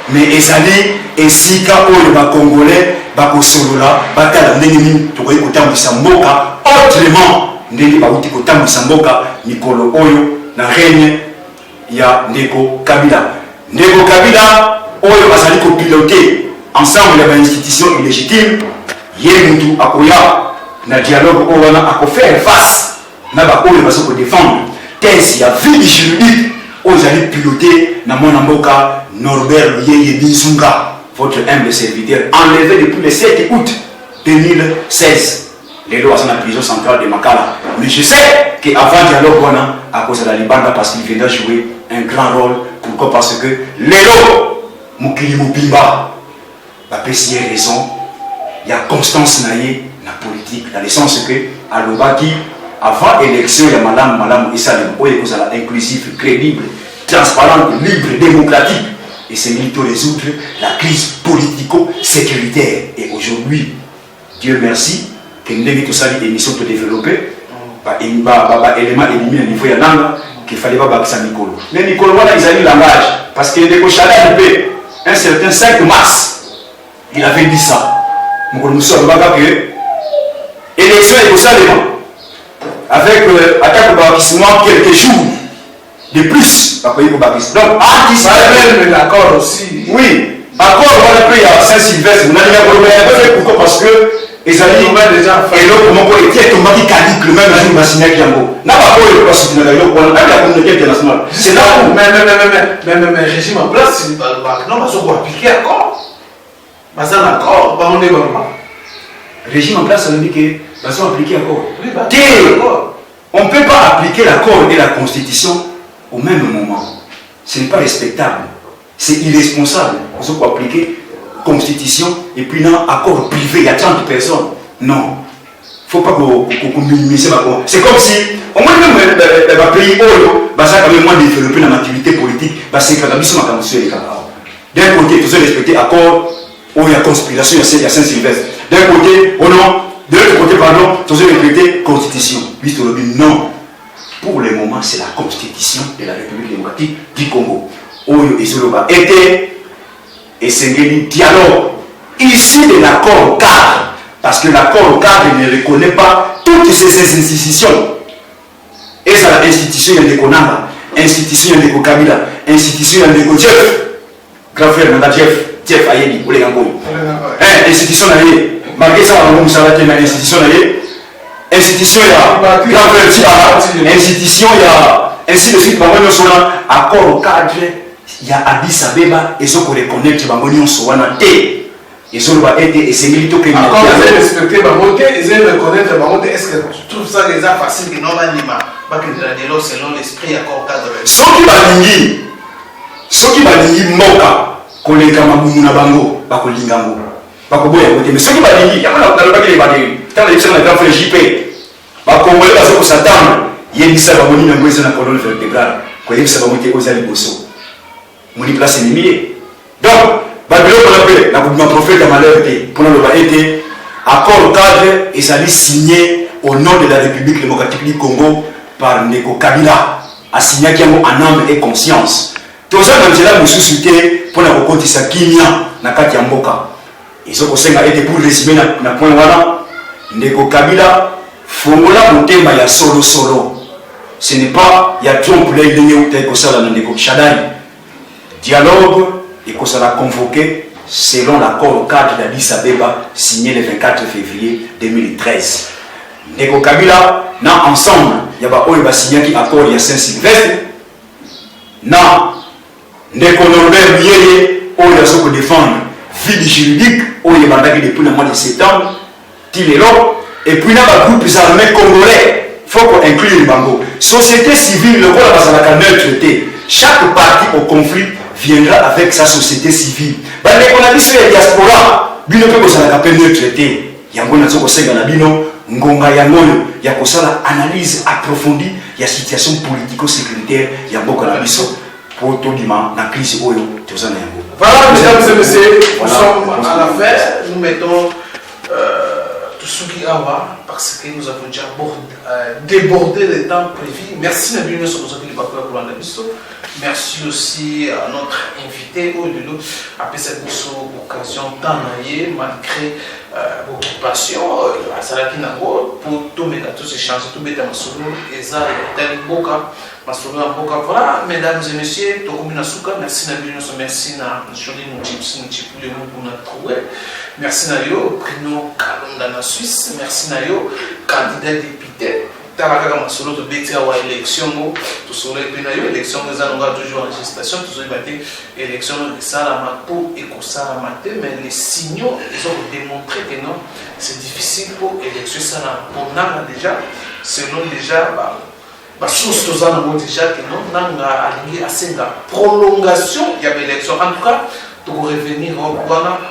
mais ezali esika oyo ba congolais ba ko solola batala ndenge ni to ko kotambisa mboka autrement ndenge ba uti kotambisa mboka mikolo oyo na règne ya Ndeko Kabila. Ndeko Kabila, oyo bazali ko piloter ensemble les institutions illégitimes, yemutu akoya na dialogue oyo na ako faire face na ba oyo baso ko défendre thèse ya vie juridique oyo zali piloter na mona mboka Norbert Yeye Bizunga, votre humble serviteur, enlevé depuis le 7 août 2016. Les lois sont dans la prison centrale de Makala. Mais je sais qu'avant dialogue wana à cause de la Libanda parce qu'il viendra jouer un grand rôle. Pourquoi? Parce que Lélo Mukili Mupimba va pécier raison. Il y a constance naïe dans la politique, dans le sens que à l'Obaki, avant l'élection, il y a Madame Issalem, où il y a inclusif, crédible, transparente, libre, démocratique. Et c'est mieux de résoudre la crise politico-sécuritaire. Et aujourd'hui, Dieu merci, que nous avons tout ça des émissions de développer, élément éliminé au niveau de la langue, qu'il fallait pas battre ça Nicolo. Mais Nicolo, ils ont eu le langage, parce qu'il y a un certain 5 mars, il avait dit ça. Nous sommes que l'élection est au Salema, avec attaque au quelques jours de plus. Donc, anti-Salem, l'accord aussi. Oui, accord, on a pris à Saint-Sylvestre, on a dit pourquoi? Parce que les amis, et là, comment on était tombé calique le même jour, Massina Kiambo. N'a pas eu le possible de la communauté internationale. C'est là où. Mais régime en place, non, mais on va appliquer accord. Mais c'est un accord, on est vraiment. Régime en place, ça veut dire que nous allons appliquer l'accord. Oui, on ne peut pas appliquer l'accord et la constitution au même moment. Ce n'est pas respectable. C'est irresponsable. Vous avez appliquer constitution et puis non, accord privé, il y a 30 personnes. Non. Il ne faut pas qu'on minimise. C'est comme si, au moins même le pays, il y a quand même moins développé la maturité politique, c'est que la mission est d'un côté, vous avez respecté l'accord, où il y a conspiration, il y a Saint-Sylvestre. D'un côté, oh non, de l'autre côté, pardon, vous avez respecté la constitution. Non. Pour le moment, c'est la constitution de la République démocratique du Congo. Oyo Isoloba était et c'est un dialogue issu de l'accord cadre. Parce que l'accord cadre ne reconnaît pas toutes ces institutions. Et ça, l'institution de Konanga, institution de Kabila, institution de Jeff, grand frère, Nanda Jeff Ayedi, ou les Gangoy. Institution d'ailleurs, malgré ça, on va s'arrêter dans l'institution d'ailleurs. Institution, il y a grand frère Tibara, institution, il y a ainsi de suite, Bango Nyonsona, accord cadre, il y a Addis Abeba, et ce qu'on reconnaît, Bango Nyonsona, et ce va être et c'est militaire que quand vous avez respecté Bangote, ils aiment reconnaître Bangote. Est-ce que tu trouves ça déjà facile que non Lima pas que de la dialogue selon l'esprit accord cadre? Ceux qui balingi moka koleka mabumu na bango bakolingango bakoboya côté mais ceux qui balingi yamana na lobaki les badeli tant les gens na grand frère JP bakongole bazo ko s'attendre yebisa baboni na ngweza na colonne vertébrale ko yebisa bamote ozali bosso moni place ennemi donc Babylone on appelle la prophète de malheur pour nous le été accord cadre et ça dit signé au nom de la République démocratique du Congo par Ndeko Kabila a signé en âme et conscience. Tout ça dans cela nous suscité pour la recotisa Kinya na kati ya mboka. Et ce qu'on a été pour résumer na point voilà Ndeko Kabila fongola motema ya solo. Ce n'est pas ya Trump là il est au ça dans Ndeko Shadari. Dialogue et qu'on sera convoqué selon l'accord cadre d'Addis Abeba signé le 24 février 2013. Ndeko Kabila, na ensemble, il y a signé qui accord il y a Saint-Sylvestre. Na Ndeko Norbert Yeye, il y a ce qu'on défend, vide juridique, il y a depuis le mois de septembre, et puis il y a des groupes armés congolais, il faut qu'on inclue le Bango. Société civile, le rôle de la neutralité. Chaque parti au conflit viendra avec sa société civile. On a dit sur la diaspora, bino peut que ça n'a pas neutralité. Yango na zoko senga na bino ngonga yangoyo ya kosala analyse approfondie ya situation politico-sécuritaire ya mboka na biso pour tout dima na crise oyo tozana yango. Voilà mesdames et messieurs, nous sommes à la fin, nous mettons tout ce qui a parce que nous avons déjà débordé le temps prévu. Merci Nabino Sokozaki pour la biso. Merci aussi à notre invité Olulu après cette occasion d'analyser malgré l'occupation à Salaki Nango pour tout mettre tous ces chances, tout mettre en solo et ça tel boka masolo en boka. Voilà mesdames et messieurs, Tokumina Souka, merci Nabino, merci na Jolie Nchipsi Nchipule Mukuna Troué, merci Nayo Bruno Kalonda na Suisse, merci Nayo candidat député. Talaka masolo to beti à élection to solo et na yo élection nous allons toujours en gestation toujours battre élection de ça pour et que ça mais les signaux ils ont démontré que non c'est difficile pour élection ça on a déjà selon déjà source tous en déjà que non nanga aligné à senga prolongation il y a l'élection en tout cas pour revenir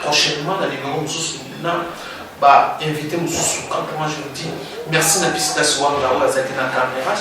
prochainement dans les numéros sous invité Moussou, quand moi je vous dis merci na pisika soir là où azaki na caméra.